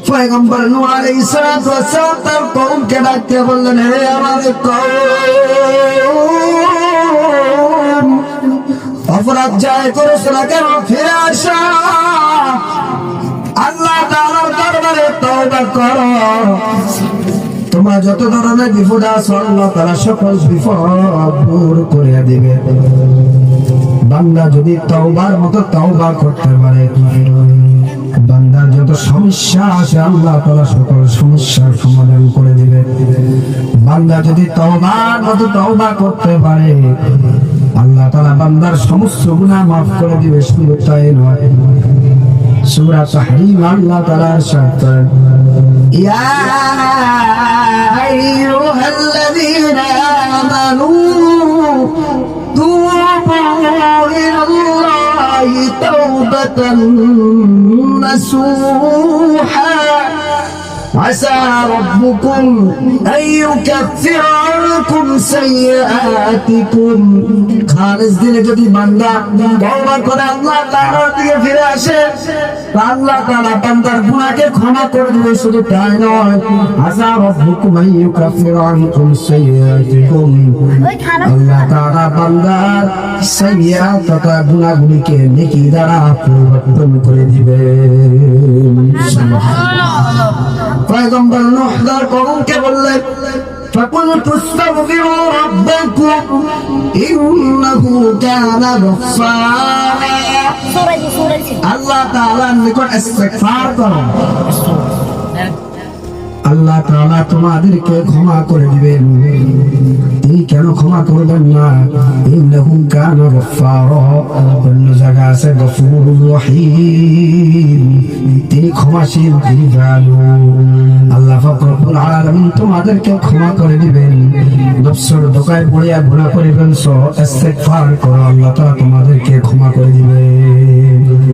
পয়গম্বর নূহ আলাইহিস সালাতু ওয়াস সালাম তার কওমকে ডাকতে বললেন, হে আমাদের কওম, অপরাধ যায় করেছো না কেন, ফিরে আসো, আল্লাহ তাআলার দরবারে তওবা করো। তোমরা যত ধরনের বিপদ আছে আল্লাহ তাআলা সকল বিপদ দূর করে দিবে। বান্দা যদি তওবার মতো তওবা করতে পারে, বান্দার যত সমস্যা আছে আল্লাহ তাআলা সকল সমস্যার সমাধান করে দিবে। বান্দা যদি তওবার মতো তওবা করতে পারে, আল্লাহ তাআলা বান্দার সমস্ত গুনাহ মাফ করে দিবে। শুধু তাই নয়, সূরা তাহরীম আল্লাহ তাআলা ইরশাদ করেন, ইয়া আইয়ুহাল্লাযীনা আমানু তুবু ইলাল্লাহি তাওবাতান নাসুহা عسى ربكم أن يكفر عنكم سيئاتكم। খালেস দিলে যদি বান্দা তওবা করে আল্লাহ তাআলার দিকে ফিরে আসে, আল্লাহ তাআলা বান্দার গুনাহকে ক্ষমা করে দিবে। শুধু তাই নয়, عسى ربكم أن يكفر عنكم سيئاتكم, আল্লাহ তাআলা বান্দার সাইয়্যাত তথা গুনাহগুলিকে নেকি দ্বারা পরিবর্তন করে দিবে। সুবহানাল্লাহ। পয়গম্বর নূহ তার কওমকে বললেন, فقلت استغفروا ربكم إنه كان غفارا। আল্লাহ তাআলার নিকট ইস্তিগফার করো, আল্লাহ তাআলা তোমাদেরকে ক্ষমা করে দিবেন। তিনি কেন ক্ষমা করবেন না? ইন্নাহু কানা গফফারা, অন্য জায়গায় আছে গফুরুর রহিম, তিনি ক্ষমাশীল, তিনি দয়ালু। আল্লাহ পাক রব্বুল আলামিন তোমাদেরকে ক্ষমা করে দিবেন। নফসের ধোঁকায় পড়ে গুনাহ করে ফেলছো, ইস্তিগফার করো, আল্লাহ তাআলা তোমাদেরকে ক্ষমা করে দিবেন।